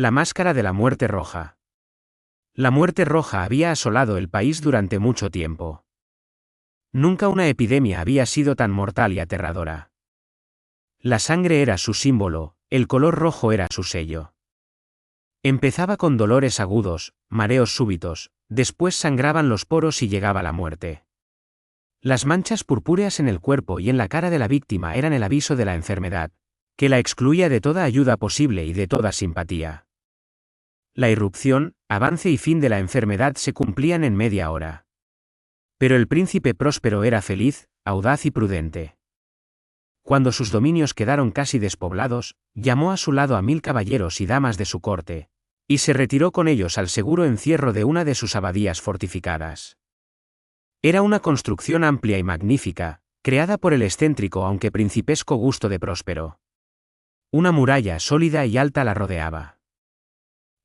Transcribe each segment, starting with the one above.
La máscara de la muerte roja. La muerte roja había asolado el país durante mucho tiempo. Nunca una epidemia había sido tan mortal y aterradora. La sangre era su símbolo, el color rojo era su sello. Empezaba con dolores agudos, mareos súbitos, después sangraban los poros y llegaba la muerte. Las manchas purpúreas en el cuerpo y en la cara de la víctima eran el aviso de la enfermedad, que la excluía de toda ayuda posible y de toda simpatía. La irrupción, avance y fin de la enfermedad se cumplían en media hora. Pero el príncipe próspero era feliz, audaz y prudente. Cuando sus dominios quedaron casi despoblados, llamó a su lado a 1000 caballeros y damas de su corte, y se retiró con ellos al seguro encierro de una de sus abadías fortificadas. Era una construcción amplia y magnífica, creada por el excéntrico aunque principesco gusto de Próspero. Una muralla sólida y alta la rodeaba.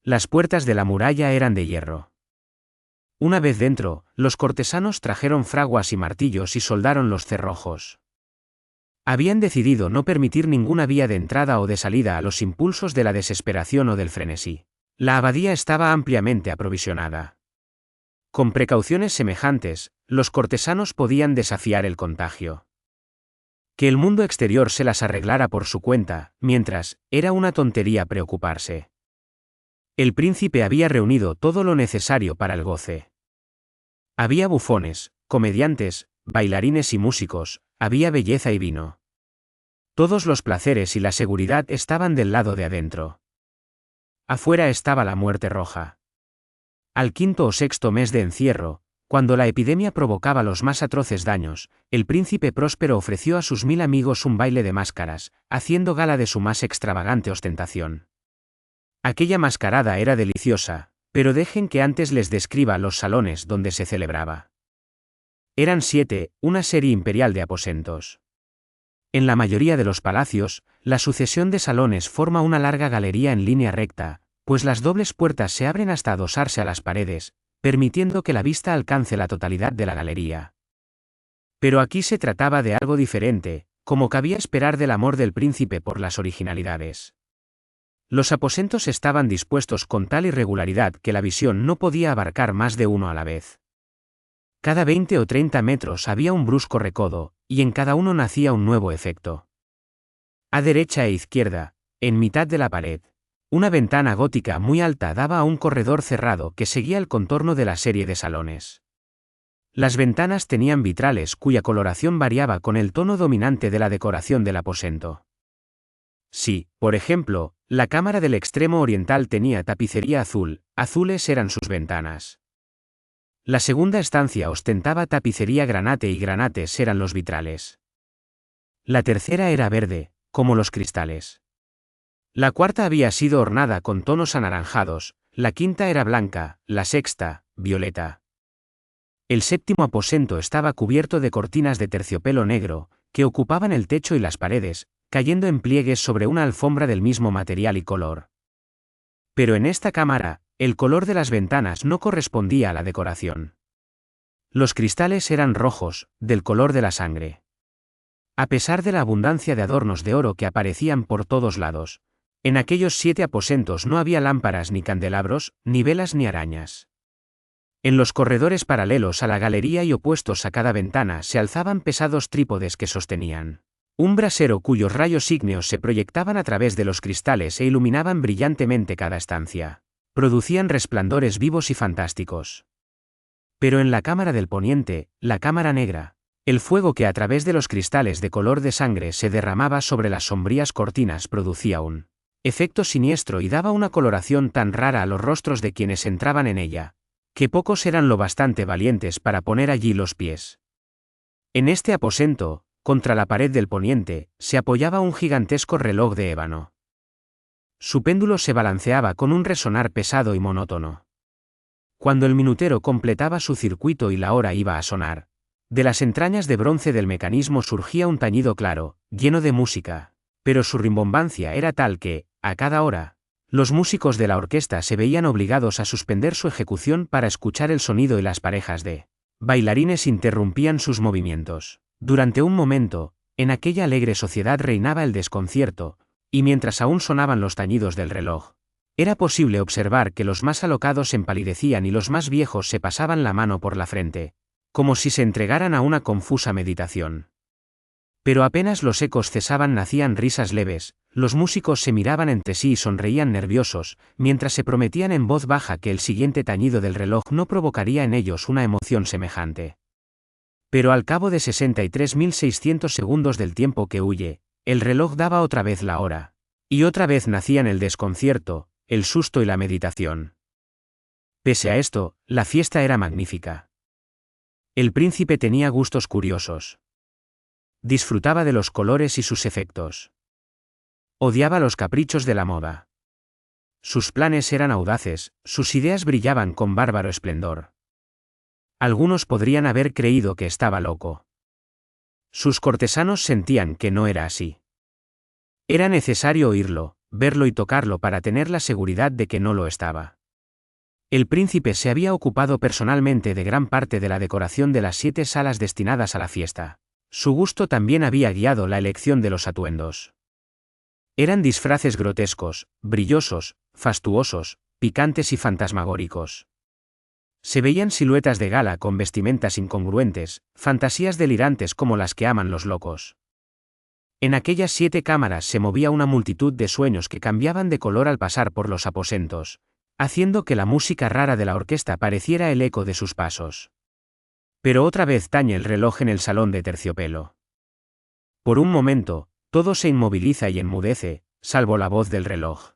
Las puertas de la muralla eran de hierro. Una vez dentro, los cortesanos trajeron fraguas y martillos y soldaron los cerrojos. Habían decidido no permitir ninguna vía de entrada o de salida a los impulsos de la desesperación o del frenesí. La abadía estaba ampliamente aprovisionada. Con precauciones semejantes, los cortesanos podían desafiar el contagio. Que el mundo exterior se las arreglara por su cuenta, mientras, era una tontería preocuparse. El príncipe había reunido todo lo necesario para el goce. Había bufones, comediantes, bailarines y músicos, había belleza y vino. Todos los placeres y la seguridad estaban del lado de adentro. Afuera estaba la muerte roja. Al 5º o 6º mes de encierro, cuando la epidemia provocaba los más atroces daños, el príncipe próspero ofreció a sus 1000 amigos un baile de máscaras, haciendo gala de su más extravagante ostentación. Aquella mascarada era deliciosa, pero dejen que antes les describa los salones donde se celebraba. Eran 7, una serie imperial de aposentos. En la mayoría de los palacios, la sucesión de salones forma una larga galería en línea recta, pues las dobles puertas se abren hasta adosarse a las paredes, permitiendo que la vista alcance la totalidad de la galería. Pero aquí se trataba de algo diferente, como cabía esperar del amor del príncipe por las originalidades. Los aposentos estaban dispuestos con tal irregularidad que la visión no podía abarcar más de uno a la vez. Cada 20 o 30 metros había un brusco recodo, y en cada uno nacía un nuevo efecto. A derecha e izquierda, en mitad de la pared, una ventana gótica muy alta daba a un corredor cerrado que seguía el contorno de la serie de salones. Las ventanas tenían vitrales cuya coloración variaba con el tono dominante de la decoración del aposento. Si, por ejemplo, la cámara del extremo oriental tenía tapicería azul, azules eran sus ventanas. La segunda estancia ostentaba tapicería granate y granates eran los vitrales. La tercera era verde, como los cristales. La cuarta había sido ornada con tonos anaranjados, la quinta era blanca, la sexta, violeta. El 7º aposento estaba cubierto de cortinas de terciopelo negro, que ocupaban el techo y las paredes, cayendo en pliegues sobre una alfombra del mismo material y color. Pero en esta cámara, el color de las ventanas no correspondía a la decoración. Los cristales eran rojos, del color de la sangre. A pesar de la abundancia de adornos de oro que aparecían por todos lados, en aquellos 7 aposentos no había lámparas ni candelabros, ni velas ni arañas. En los corredores paralelos a la galería y opuestos a cada ventana se alzaban pesados trípodes que sostenían un brasero cuyos rayos ígneos se proyectaban a través de los cristales e iluminaban brillantemente cada estancia. Producían resplandores vivos y fantásticos. Pero en la cámara del poniente, la cámara negra, el fuego que a través de los cristales de color de sangre se derramaba sobre las sombrías cortinas producía un efecto siniestro y daba una coloración tan rara a los rostros de quienes entraban en ella, que pocos eran lo bastante valientes para poner allí los pies. En este aposento, contra la pared del poniente, se apoyaba un gigantesco reloj de ébano. Su péndulo se balanceaba con un resonar pesado y monótono. Cuando el minutero completaba su circuito y la hora iba a sonar, de las entrañas de bronce del mecanismo surgía un tañido claro, lleno de música, pero su rimbombancia era tal que, a cada hora, los músicos de la orquesta se veían obligados a suspender su ejecución para escuchar el sonido y las parejas de bailarines interrumpían sus movimientos. Durante un momento, en aquella alegre sociedad reinaba el desconcierto, y mientras aún sonaban los tañidos del reloj, Era posible observar que los más alocados empalidecían y los más viejos se pasaban la mano por la frente, como si se entregaran a una confusa meditación. Pero apenas los ecos cesaban nacían risas leves, los músicos se miraban entre sí y sonreían nerviosos, mientras se prometían en voz baja que el siguiente tañido del reloj no provocaría en ellos una emoción semejante. Pero al cabo de 63.600 segundos del tiempo que huye, el reloj daba otra vez la hora. Y otra vez nacían el desconcierto, el susto y la meditación. Pese a esto, la fiesta era magnífica. El príncipe tenía gustos curiosos. Disfrutaba de los colores y sus efectos. Odiaba los caprichos de la moda. Sus planes eran audaces, sus ideas brillaban con bárbaro esplendor. Algunos podrían haber creído que estaba loco. Sus cortesanos sentían que no era así. Era necesario oírlo, verlo y tocarlo para tener la seguridad de que no lo estaba. El príncipe se había ocupado personalmente de gran parte de la decoración de las 7 salas destinadas a la fiesta. Su gusto también había guiado la elección de los atuendos. Eran disfraces grotescos, brillosos, fastuosos, picantes y fantasmagóricos. Se veían siluetas de gala con vestimentas incongruentes, fantasías delirantes como las que aman los locos. En aquellas 7 cámaras se movía una multitud de sueños que cambiaban de color al pasar por los aposentos, haciendo que la música rara de la orquesta pareciera el eco de sus pasos. Pero otra vez tañe el reloj en el salón de terciopelo. Por un momento, todo se inmoviliza y enmudece, salvo la voz del reloj.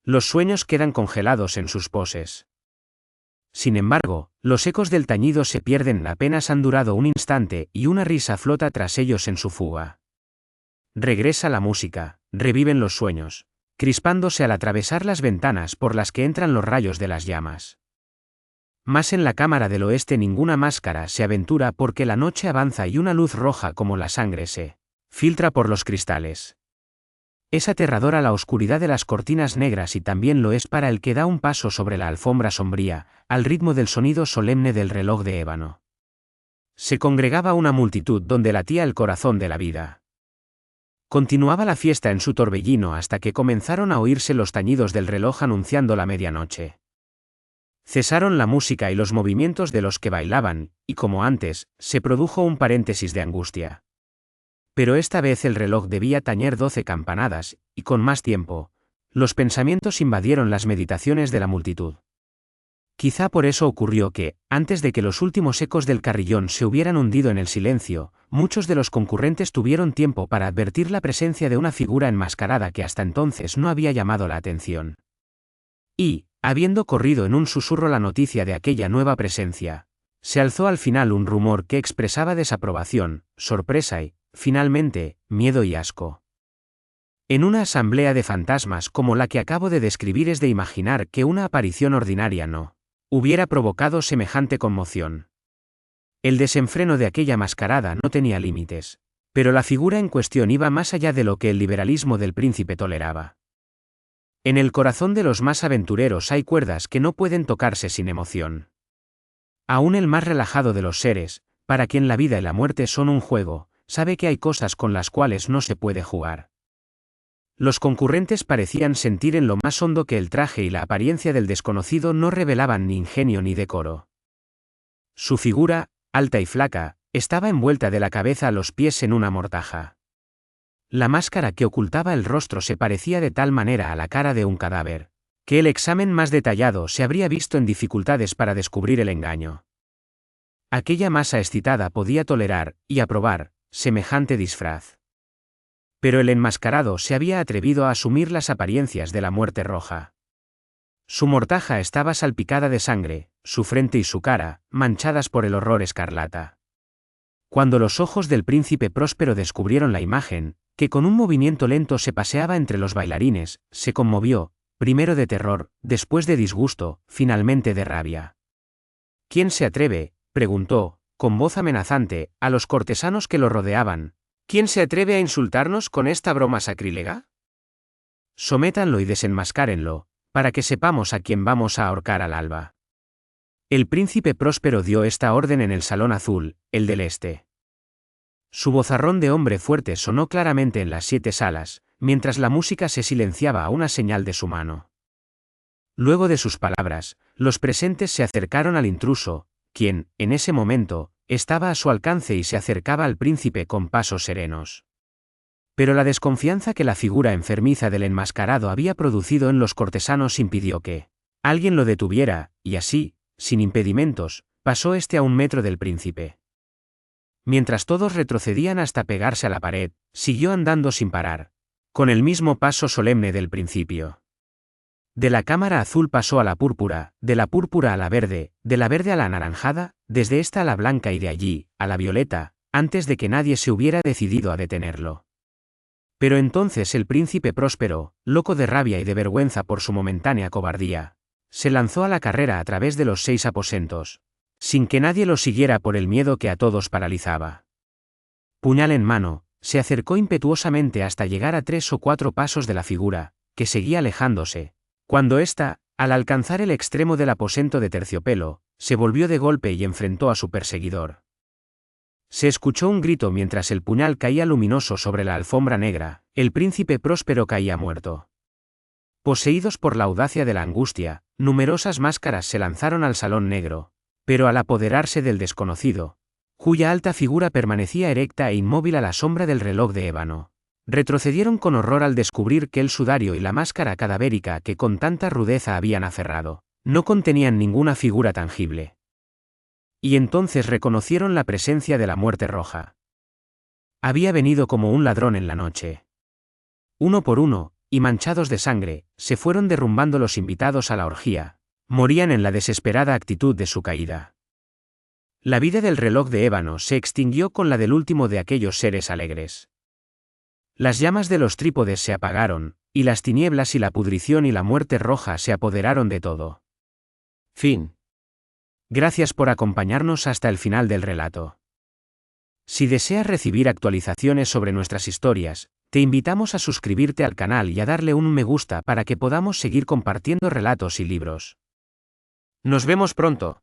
Los sueños quedan congelados en sus poses. Sin embargo, los ecos del tañido se pierden apenas han durado un instante y una risa flota tras ellos en su fuga. Regresa la música, reviven los sueños, crispándose al atravesar las ventanas por las que entran los rayos de las llamas. Mas en la cámara del oeste ninguna máscara se aventura porque la noche avanza y una luz roja como la sangre se filtra por los cristales. Es aterradora la oscuridad de las cortinas negras y también lo es para el que da un paso sobre la alfombra sombría, al ritmo del sonido solemne del reloj de ébano. Se congregaba una multitud donde latía el corazón de la vida. Continuaba la fiesta en su torbellino hasta que comenzaron a oírse los tañidos del reloj anunciando la medianoche. Cesaron la música y los movimientos de los que bailaban, y como antes, se produjo un paréntesis de angustia. Pero esta vez el reloj debía tañer 12 campanadas, y con más tiempo, los pensamientos invadieron las meditaciones de la multitud. Quizá por eso ocurrió que, antes de que los últimos ecos del carrillón se hubieran hundido en el silencio, muchos de los concurrentes tuvieron tiempo para advertir la presencia de una figura enmascarada que hasta entonces no había llamado la atención. Y, habiendo corrido en un susurro la noticia de aquella nueva presencia, se alzó al final un rumor que expresaba desaprobación, sorpresa y, finalmente, miedo y asco. En una asamblea de fantasmas como la que acabo de describir es de imaginar que una aparición ordinaria no hubiera provocado semejante conmoción. El desenfreno de aquella mascarada no tenía límites, pero la figura en cuestión iba más allá de lo que el liberalismo del príncipe toleraba. En el corazón de los más aventureros hay cuerdas que no pueden tocarse sin emoción. Aún el más relajado de los seres, para quien la vida y la muerte son un juego, sabe que hay cosas con las cuales no se puede jugar. Los concurrentes parecían sentir en lo más hondo que el traje y la apariencia del desconocido no revelaban ni ingenio ni decoro. Su figura, alta y flaca, estaba envuelta de la cabeza a los pies en una mortaja. La máscara que ocultaba el rostro se parecía de tal manera a la cara de un cadáver, que el examen más detallado se habría visto en dificultades para descubrir el engaño. Aquella masa excitada podía tolerar, y aprobar, semejante disfraz. Pero el enmascarado se había atrevido a asumir las apariencias de la muerte roja. Su mortaja estaba salpicada de sangre, su frente y su cara, manchadas por el horror escarlata. Cuando los ojos del príncipe próspero descubrieron la imagen, que con un movimiento lento se paseaba entre los bailarines, se conmovió, primero de terror, después de disgusto, finalmente de rabia. ¿Quién se atreve?, preguntó, con voz amenazante, a los cortesanos que lo rodeaban. ¿Quién se atreve a insultarnos con esta broma sacrílega? Sométanlo y desenmascárenlo, para que sepamos a quién vamos a ahorcar al alba. El príncipe próspero dio esta orden en el salón azul, el del este. Su vozarrón de hombre fuerte sonó claramente en las 7 salas, mientras la música se silenciaba a una señal de su mano. Luego de sus palabras, los presentes se acercaron al intruso, quien, en ese momento, estaba a su alcance y se acercaba al príncipe con pasos serenos. Pero la desconfianza que la figura enfermiza del enmascarado había producido en los cortesanos impidió que alguien lo detuviera, y así, sin impedimentos, pasó a 1 metro del príncipe. Mientras todos retrocedían hasta pegarse a la pared, siguió andando sin parar, con el mismo paso solemne del principio. De la cámara azul pasó a la púrpura, de la púrpura a la verde, de la verde a la anaranjada, desde esta a la blanca y de allí, a la violeta, antes de que nadie se hubiera decidido a detenerlo. Pero entonces el príncipe Próspero, loco de rabia y de vergüenza por su momentánea cobardía, se lanzó a la carrera a través de los 6 aposentos, sin que nadie lo siguiera por el miedo que a todos paralizaba. Puñal en mano, se acercó impetuosamente hasta llegar a 3 o 4 pasos de la figura, que seguía alejándose, cuando ésta, al alcanzar el extremo del aposento de terciopelo, se volvió de golpe y enfrentó a su perseguidor. Se escuchó un grito mientras el puñal caía luminoso sobre la alfombra negra, el príncipe Próspero caía muerto. Poseídos por la audacia de la angustia, numerosas máscaras se lanzaron al salón negro, pero al apoderarse del desconocido, cuya alta figura permanecía erecta e inmóvil a la sombra del reloj de ébano, retrocedieron con horror al descubrir que el sudario y la máscara cadavérica que con tanta rudeza habían aferrado, no contenían ninguna figura tangible. Y entonces reconocieron la presencia de la muerte roja. Había venido como un ladrón en la noche. Uno por uno, y manchados de sangre, se fueron derrumbando los invitados a la orgía, morían en la desesperada actitud de su caída. La vida del reloj de ébano se extinguió con la del último de aquellos seres alegres. Las llamas de los trípodes se apagaron, y las tinieblas y la pudrición y la muerte roja se apoderaron de todo. Fin. Gracias por acompañarnos hasta el final del relato. Si deseas recibir actualizaciones sobre nuestras historias, te invitamos a suscribirte al canal y a darle un me gusta para que podamos seguir compartiendo relatos y libros. Nos vemos pronto.